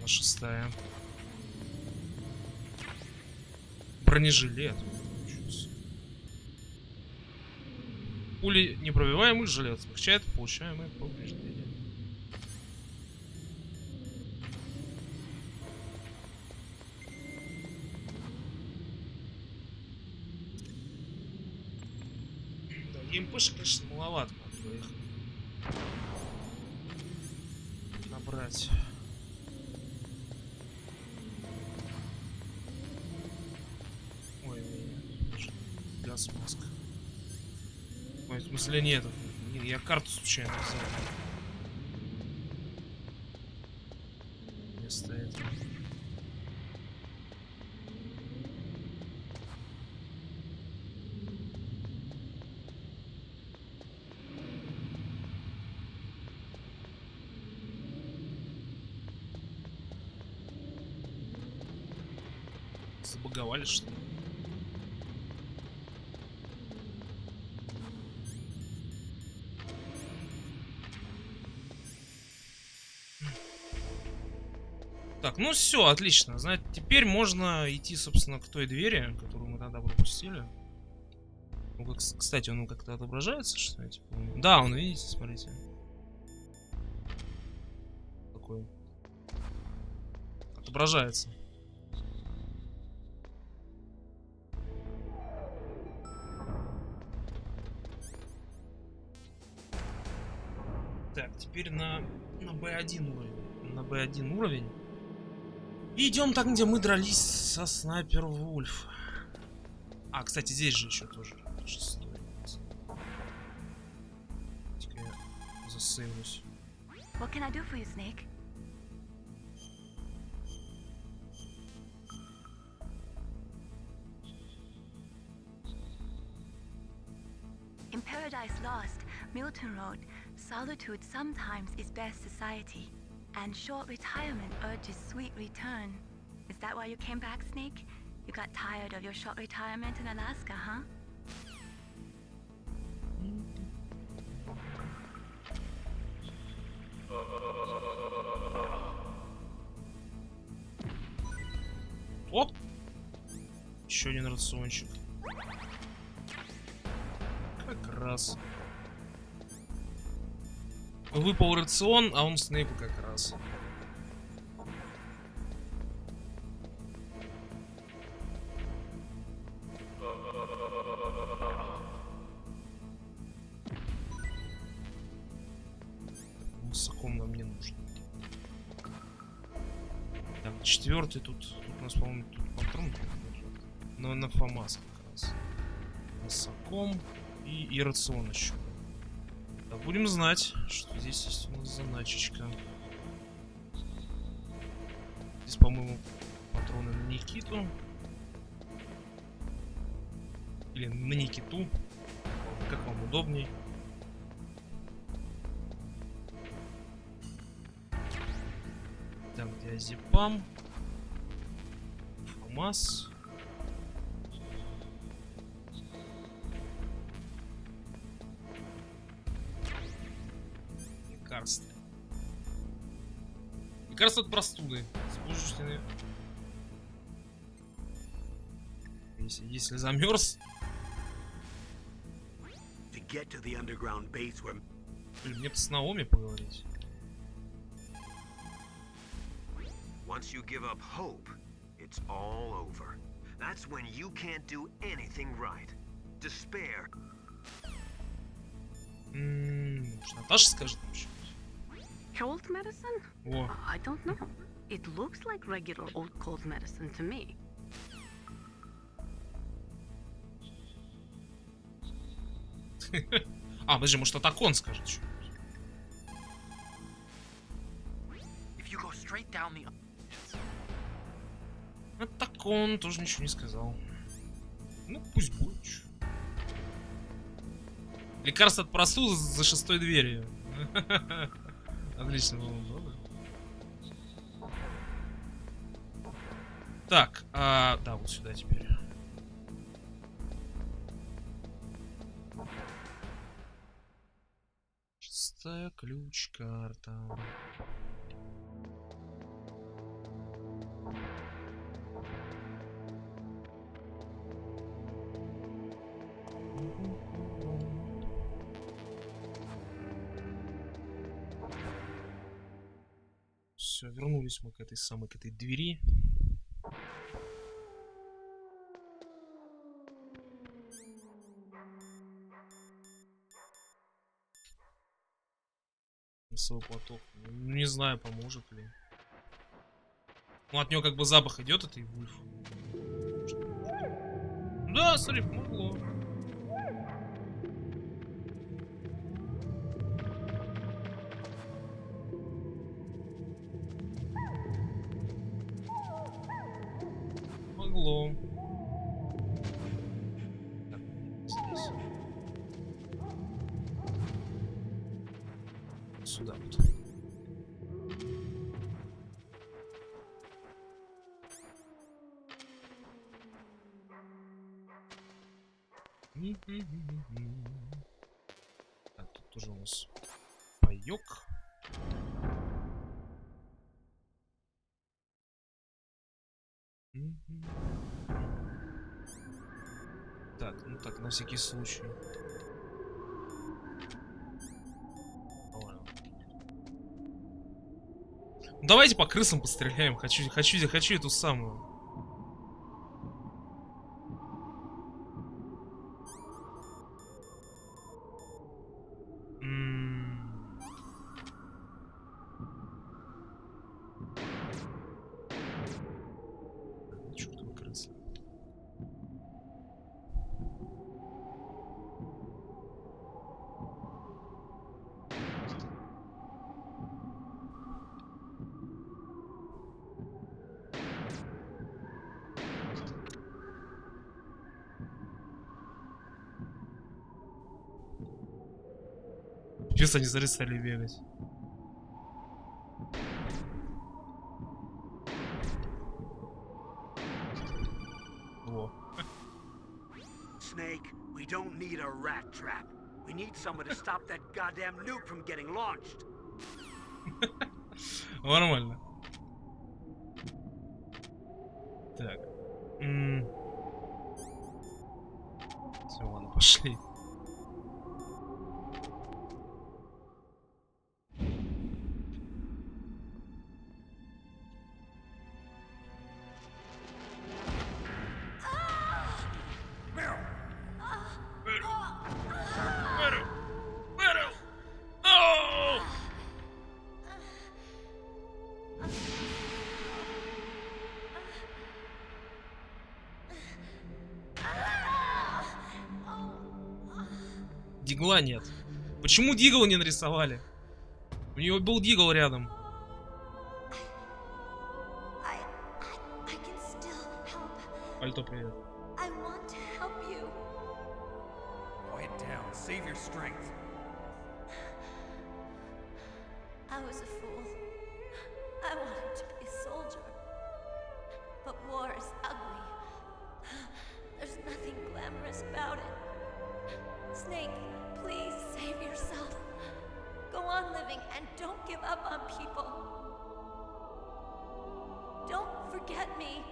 6-я. Бронежилет. Пули непробиваемый жилет смягчает получаемые повреждения. Да, ЕМПшек, конечно, маловато, надо их набрать. Ой, газ маска. Ой, в смысле нет. Я карту случайно взял. Вместо этого. Забаговали, что ли? Так, ну все, отлично. Знаете, теперь можно идти, собственно, к той двери, которую мы тогда пропустили. Ну, кстати, он как-то отображается, что я типа... Да, он, видите, смотрите. Такой. Отображается. Так, теперь на B1 уровень. На B1 уровень. И идем там, где мы дрались со снайпер Вульф. А, кстати, здесь же еще тоже 6-й. Теперь я засейвлюсь. What can I do for you, Snake? In Paradise Lost, Milton wrote, "Solitude sometimes is best society, and short retirement urges sweet return." Is that why you came back, Snake? You got tired of your short retirement in Alaska, huh? Оп! Еще один рациончик. Как раз. Выпал рацион, а он Снейпу как раз. Высоком нам не нужно. Так, 4-й тут у нас, по-моему, тут патрон. Но на ФАМАС как раз. Высоком и рацион еще. Так, будем знать, что здесь есть у нас заначечка. Здесь, по-моему, патроны на Никиту. Или на Никиту. Как вам удобней. Так, где Азипам? ФАМАС. Лекарства. Лекарства от простуды. Служащие. Если замерз. Блин, мне с Наоми поговорить. Once you give up hope, it's all over. That's when you can't do anything right. Despair. Наташа скажет нам что-нибудь. Cold medicine? О. I don't know. It looks like regular old cold medicine to me. А, подожди, может, Атакон скажет что-нибудь. Атакон тоже ничего не сказал. Ну, пусть будет. Лекарство от простуды за 6-й дверью. Отлично было, правда? Так, да, вот сюда теперь. Шестая ключ-карта. Все, вернулись мы к этой двери. Носовой платок. Ну, не знаю, поможет ли. Ну, от него как бы запах идет, этой вульф. Да, смотри, помогло. Помогло. Так, здесь. Вот сюда вот. Так, тут тоже у нас паёк. Так, ну так, на всякий случай. Ладно. Ну, давайте по крысам постреляем. Хочу эту самую. Чёртова крыса. Пиздец, они за стали бегать. Во. Snake, we don't need a rat trap. We need someone to stop that goddamn nuke from getting launched. Нормально. Так. Все, ладно, пошли. Дигла нет. Почему Дигла не нарисовали? У него был Дигл рядом. Пальто, привет. I was a fool. I wanted to be a soldier. But war is ugly. There's nothing glamorous about it. Snake, please save yourself. Go on living and don't give up on people. Don't forget me.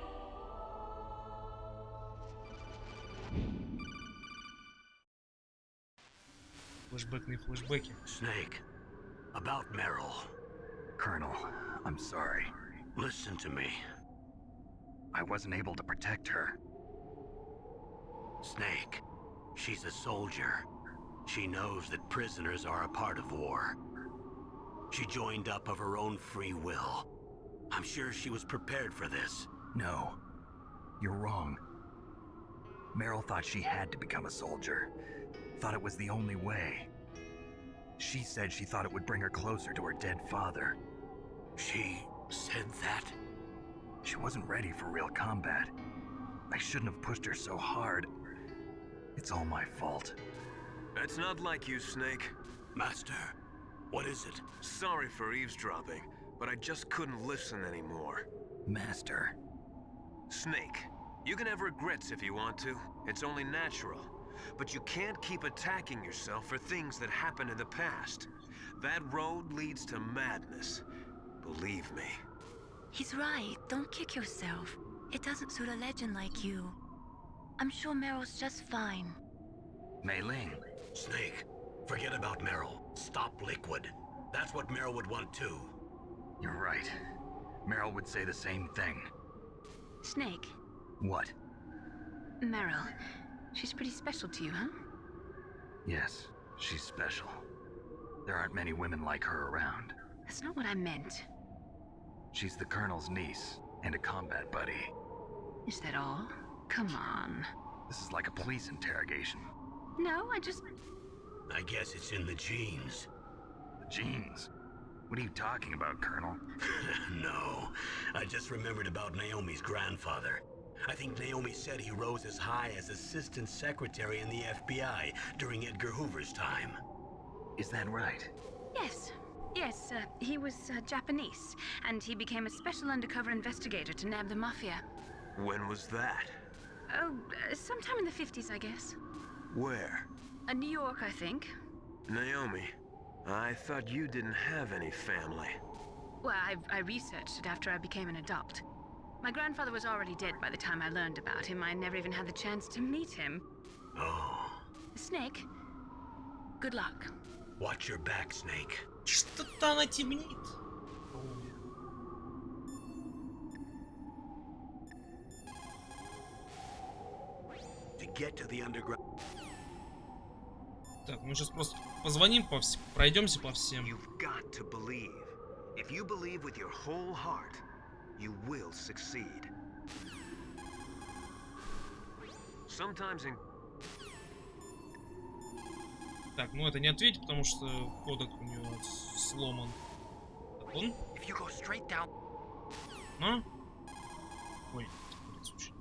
Флэшбэкные флэшбэки. Snake, about Meryl. Colonel, I'm sorry. Listen to me. I wasn't able to protect her. Snake, she's a soldier. She knows that prisoners are a part of war. She joined up of her own free will. I'm sure she was prepared for this. No, you're wrong. Meryl thought she had to become a soldier. Thought it was the only way. She said she thought it would bring her closer to her dead father. She said that? She wasn't ready for real combat. I shouldn't have pushed her so hard. It's all my fault. That's not like you, Snake. Master, what is it? Sorry for eavesdropping, but I just couldn't listen anymore. Master. Snake, you can have regrets if you want to. It's only natural. But you can't keep attacking yourself for things that happened in the past. That road leads to madness. Believe me. He's right. Don't kick yourself. It doesn't suit a legend like you. I'm sure Meryl's just fine. Mei Ling. Snake, forget about Meryl. Stop Liquid. That's what Meryl would want too. You're right. Meryl would say the same thing. Snake, What? Meryl. She's pretty special to you, huh? Yes, she's special. There aren't many women like her around. That's not what I meant. She's the Colonel's niece and a combat buddy. Is that all? Come on. This is like a police interrogation. No, I guess it's in the genes. The genes? What are you talking about, Colonel? No, I just remembered about Naomi's grandfather. I think Naomi said he rose as high as assistant secretary in the FBI during Edgar Hoover's time. Is that right? Yes. Yes, he was Japanese, and he became a special undercover investigator to nab the mafia. When was that? Oh, sometime in the 50s, I guess. Where? New York, I think. Naomi, I thought you didn't have any family. Well, I researched it after I became an adopt. My grandfather was already dead by the time I learned about him. I never even had the chance to meet him. Oh. Snake, good luck. Watch your back, Snake. Что-то она темнит. To get to the underground. Так, мы сейчас просто позвоним по всем, пройдемся по всем. You've got to believe. If you believe with your whole heart, you will succeed. Sometimes in... Так, ну это не ответить, потому что кодек у него сломан. Так, он? If you go straight down. А? Ой, блин, слушай.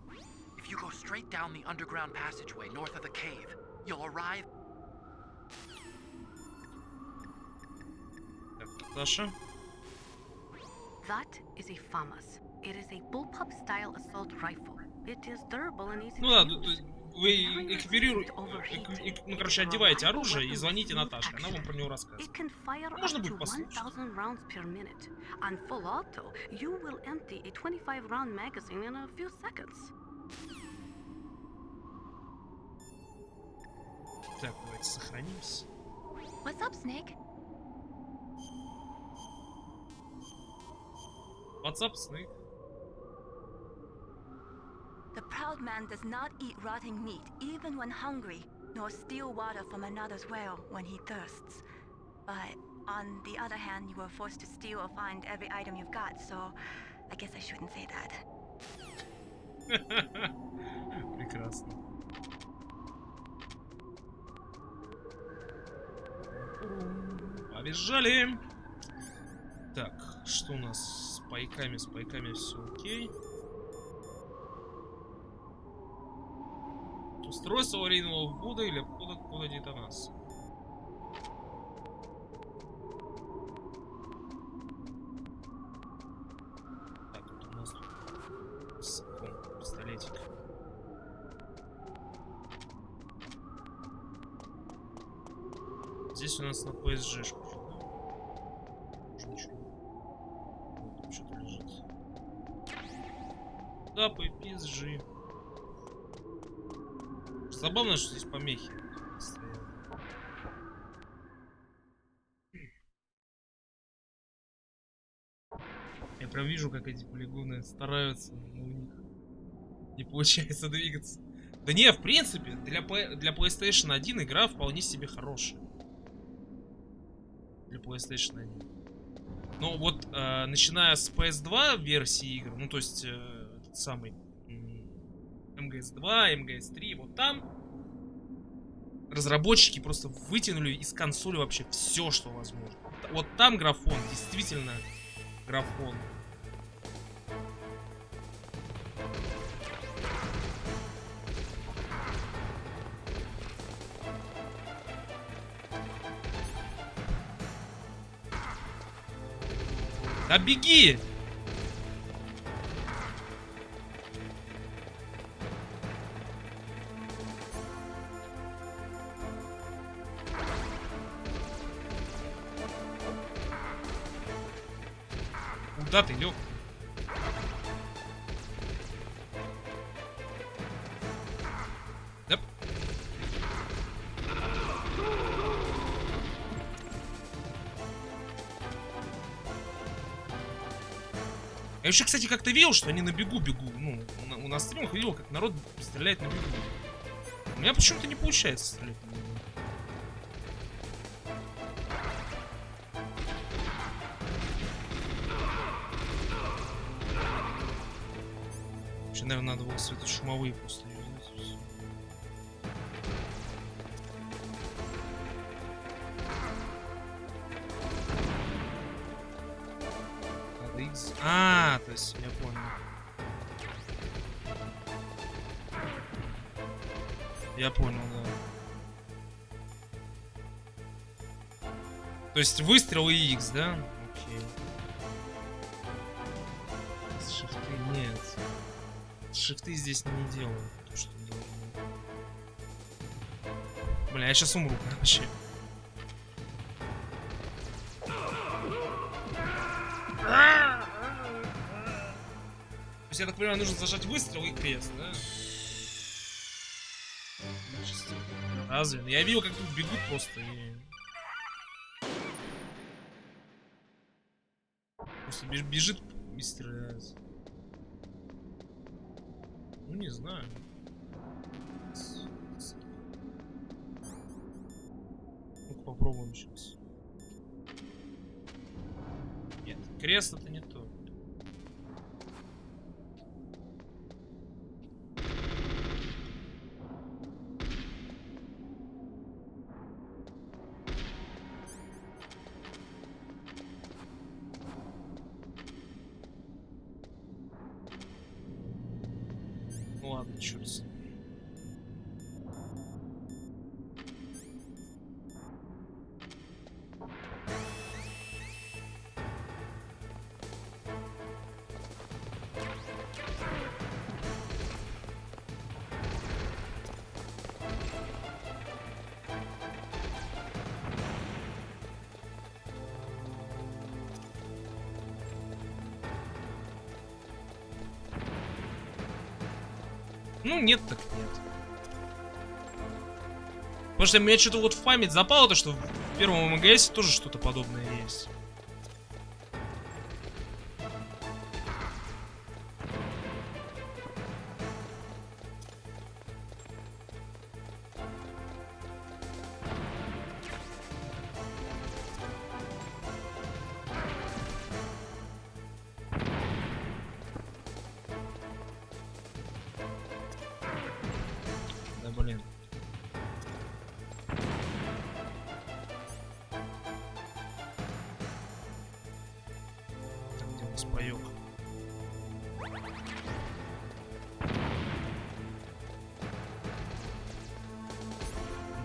If you go straight down the underground passageway north of the cave, you'll arrive. Так, Саша. That is a FAMAS. It is a bullpup-style assault rifle. It is durable and easy Ну to да, use. вы эквирируете, ну короче, одеваете оружие и звоните Наташе, она вам про него расскажет. It can fire up Можно to будет послушать. 1000 rounds per minute. On full auto, you will empty a 25-round magazine in a few seconds. Так, давайте сохранимся. What's up, Snake? WhatsApp, Snake. The proud man does not eat rotting meat even when hungry, nor steal water from another's well when he thirsts. But on the other hand, you were forced to steal or find every item you've got, so I guess I shouldn't say that. Прекрасно. Побежали! Так, что у нас с пайками? С пайками все окей. Устройство аварийного ввода или обхода кода детонации. Так, вот у нас тут пистолетик. Здесь у нас на PSG-шку. Уже ничего. Вот там что-то лежит. Да, по PSG. Забавно, что здесь помехи стоят. Я прям вижу, как эти полигоны стараются, но у них не получается двигаться. Да не, в принципе, для PlayStation 1 игра вполне себе хорошая. Для PlayStation 1. Но вот, начиная с PS2 версии игр, ну то есть, этот самый МГС-2, МГС-3, вот там разработчики просто вытянули из консоли вообще все, что возможно. Вот там графон, действительно графон. Да беги! Куда ты лег? Да. Я еще, кстати, как-то видел, что они на бегу бегут. Ну, у нас в стримах видел, как народ стреляет на бегу. У меня почему-то не получается стрелять на бегу. Вообще, наверное, надо было светошумовые просто юзать. А, то есть я понял. Я понял, да. То есть выстрел и X, да? Окей. Шифты нет. Шифты здесь не делают то, что должны. Бля, я сейчас умру, вообще. То есть, я так понимаю, нужно зажать выстрел и крест, да? Разве? Я видел, как тут бегут просто и... Просто бежит и стреляет. Ну, не знаю. Ну-ка попробуем сейчас. Нет, крест это не то. Ну ладно, черт с ним. Ну нет, так нет. Потому что мне что-то вот в память запало, то что в первом МГС тоже что-то подобное есть. Да блин. Там где у нас паёк?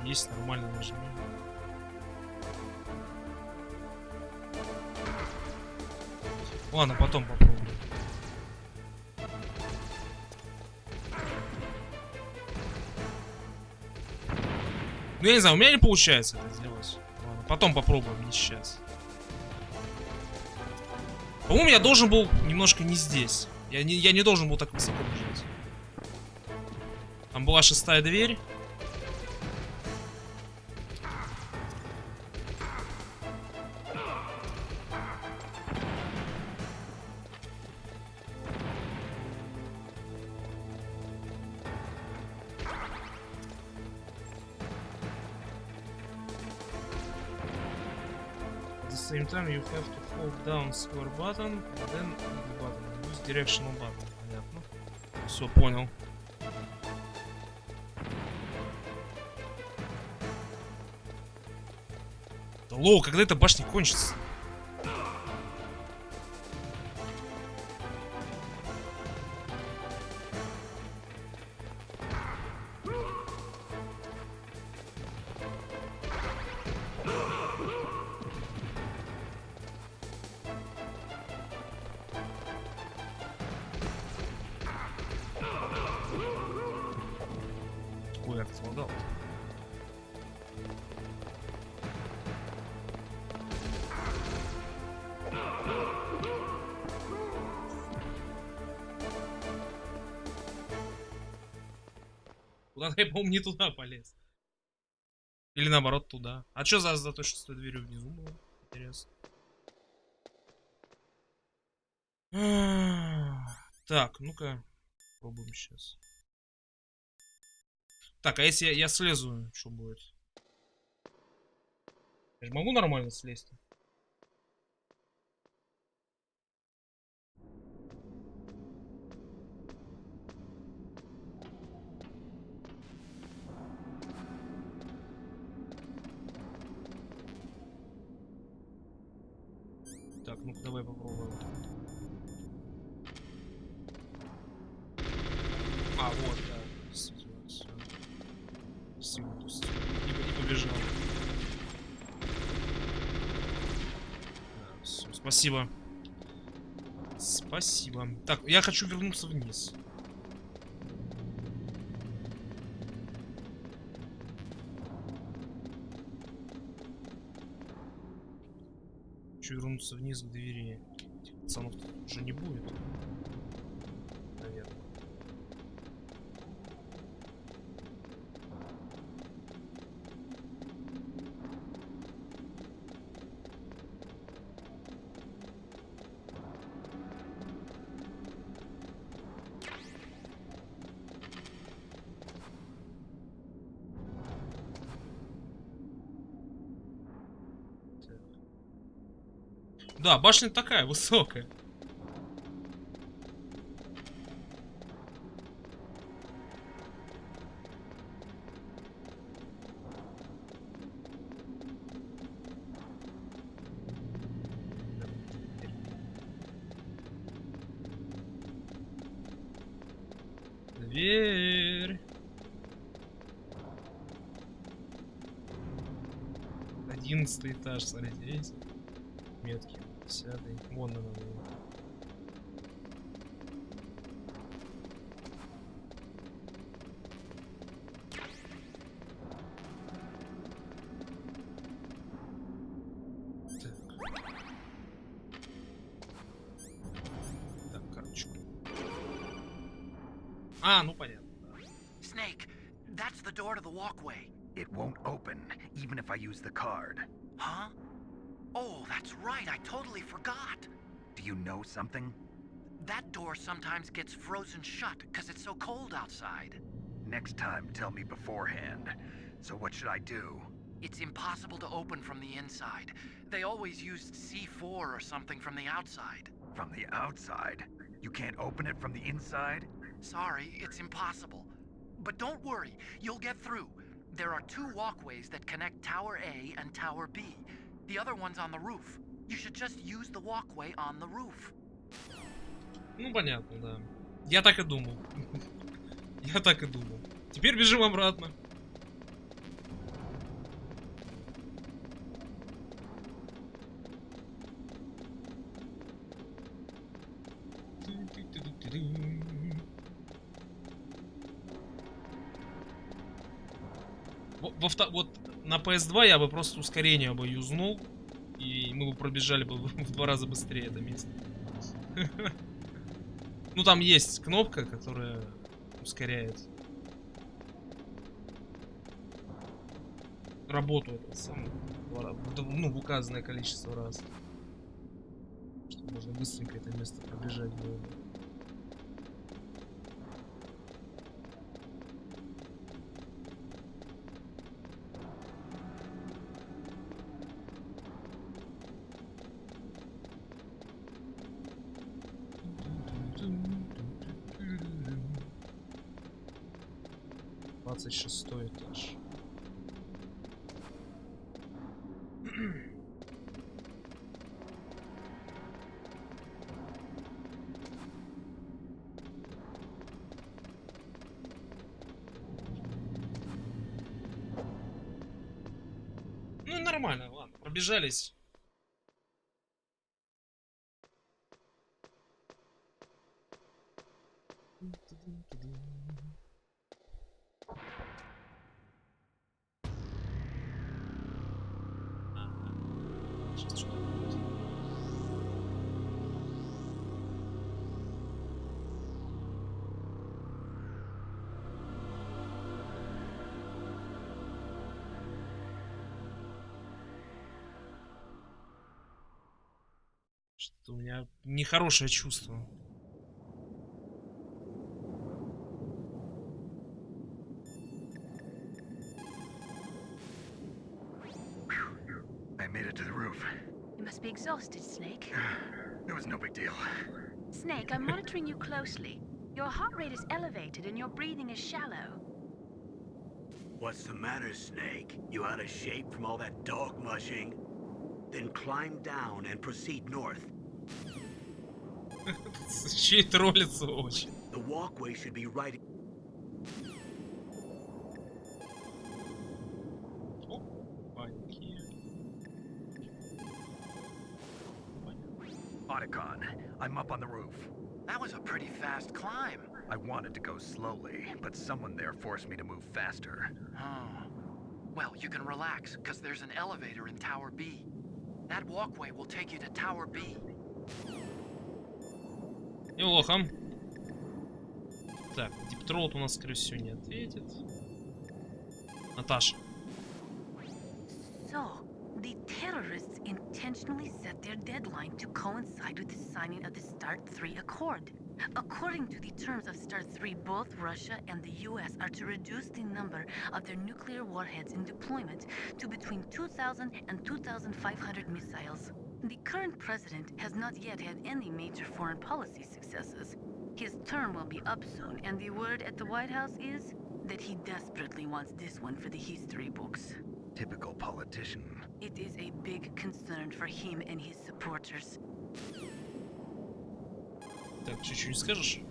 Есть, нормально нажми. Ладно, потом попробуем. Ну я не знаю, у меня не получается это сделать. Ладно, потом попробуем, не сейчас. По-моему, я должен был немножко не здесь. Я не должен был так высоко бежать. Там была 6-я дверь. At the same time, you have to hold down square button, and then the button. Use directional button. Понятно. Все, понял. Да лоу, когда эта башня кончится? Ой, я отлагал. Куда-то я, по-моему, не туда полез. Или наоборот туда. А что за той 6-й дверью внизу было? Интересно. Так, ну-ка, пробуем сейчас. Так, а если я слезу, что будет? Я же могу нормально слезть? Так, ну-ка, давай попробуем. А, вот, да. Действительно, все. Силу пустил. И побежал. Да, все, спасибо. Спасибо. Так, я хочу вернуться вниз. Хочу вернуться вниз к двери. Этих пацанов уже не будет. Наверное. Да, башня такая высокая. Дверь. 11 этаж, смотрите, видите? Метки. 10-й. Вон она. Так, карточку. А, ну понятно. Snake, that's the door to the walkway. It won't open, even if I use the card. Huh? Oh, that's right, I totally forgot. Do you know something? That door sometimes gets frozen shut because it's so cold outside. Next time, tell me beforehand. So what should I do? It's impossible to open from the inside. They always used C4 or something from the outside. From the outside? You can't open it from the inside? Sorry, it's impossible. But don't worry, you'll get through. There are 2 walkways that connect Tower A and Tower B. The other one's on the roof. You should just use the walkway on the roof. Ну, понятно, да. Я так и думал. Я так и думал. Теперь бежим обратно. Вот на PS2 я бы просто ускорение бы юзнул, и мы бы пробежали бы в 2 раза быстрее это место. Ну там есть кнопка, которая ускоряет работу этого самого, ну, в указанное количество раз. Чтобы можно быстренько это место пробежать было. Двадцать 26-й этаж. Ну нормально, ладно, пробежались. Сейчас что-то будет. Что-то у меня нехорошее чувство. I made it to the roof. You must be exhausted, Snake. It was no big deal. Snake, I'm monitoring you closely. Your heart rate is elevated and your breathing is shallow. What's the matter, Snake? You out of shape from all that dog mushing? Then climb down and proceed north. Чей троллится очень. The walkway should be right. Опаньки. Otacon, I'm up on the roof. That was a pretty fast climb. I wanted to go slowly, but someone there forced me to move faster. Oh. Well, you can relax, because there's an elevator in Tower B. That walkway will take you to Tower B. Неплохо. Так, Диптроуд у нас, скорее всего, не ответит. Наташа. So, the terrorists intentionally set their deadline to coincide with the signing of the START 3 Accord. According to the terms of START 3, both Russia and the US are to reduce the number of their nuclear warheads in deployment to between 2,000 and 2,500 missiles. The current president has not yet had any major foreign policy successes. His term will be up soon, and the word at the White House is that he desperately wants this one for the history books. Typical politician. It is a big concern for him and his supporters. Так, чуть-чуть не скажешь?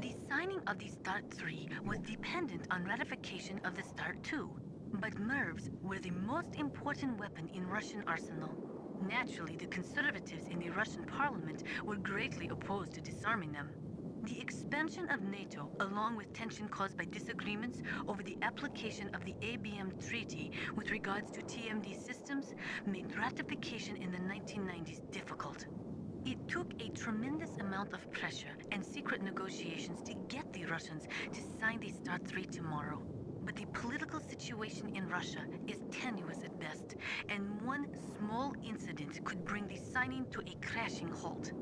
The signing of the START 3 was dependent on ratification of the START 2, but MIRVs were the most important weapon in Russian arsenal. Naturally, the conservatives in the Russian parliament were greatly opposed to disarming them. The expansion of NATO, along with tension caused by disagreements over the application of the ABM Treaty with regards to TMD systems, made ratification in the 1990s difficult. It took a tremendous amount of pressure and secret negotiations to get the Russians to sign the START 3 tomorrow. But the political situation in Russia is tenuous at best, and one small incident could bring the signing to a crashing halt.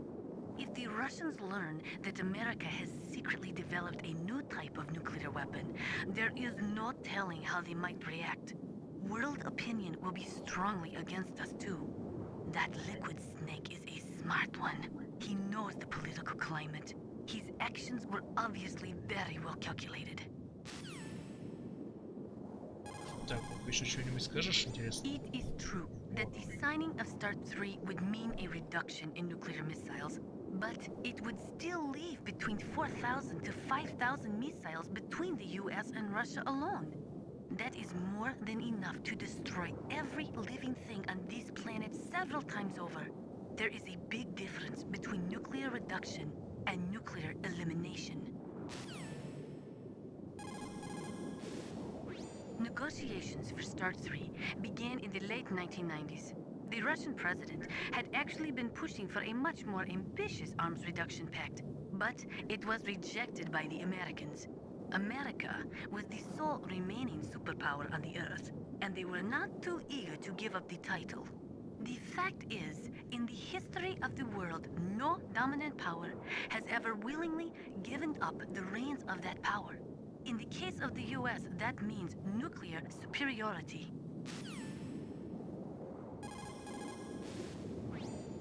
If the Russians learn that America has secretly developed a new type of nuclear weapon, there is no telling how they might react. World opinion will be strongly against us too. That liquid snake is a smart one. He knows the political climate. His actions were obviously very well calculated. Так, еще что-нибудь скажешь, интересно? It is true that the signing of START 3 would mean a reduction in nuclear missiles, but it would still leave between 4,000 to 5,000 missiles between the US and Russia alone. That is more than enough to destroy every living thing on this planet several times over. There is a big difference between nuclear reduction and nuclear elimination. Negotiations for START 3 began in the late 1990s. The Russian president had actually been pushing for a much more ambitious arms reduction pact, but it was rejected by the Americans. America was the sole remaining superpower on the Earth, and they were not too eager to give up the title. The fact is, in the history of the world, no dominant power has ever willingly given up the reins of that power. In the case of the US, that means nuclear superiority.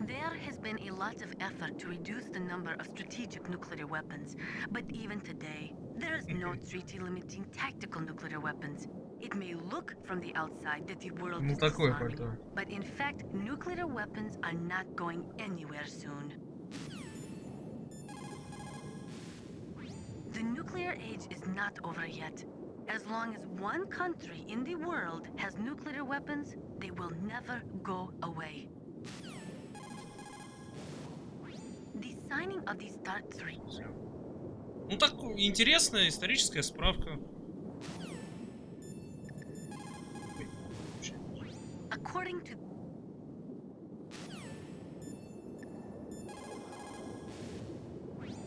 There has been a lot of effort to reduce the number of strategic nuclear weapons, but even today, there is no treaty limiting tactical nuclear weapons. It may look from the outside that the world is disarming, but in fact, nuclear weapons are not going anywhere soon. The nuclear age is not over yet. As long as one country in the world has nuclear weapons, they will never go away. The signing of the START 3. Ну так, интересная историческая справка. According to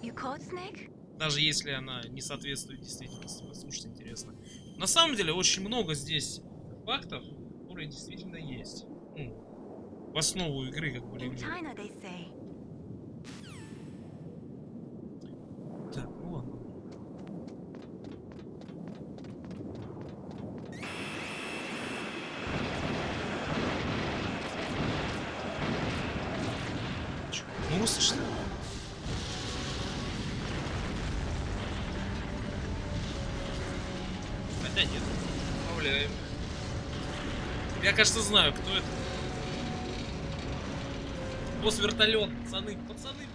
You caught Snake? Даже если она не соответствует действительности, послушайте, интересно. На самом деле, очень много здесь фактов, которые действительно есть. Ну, в основу игры, как бы. In China, they say поздравляем. Я, кажется, знаю, кто это. Босс вертолет, пацаны, пацаны.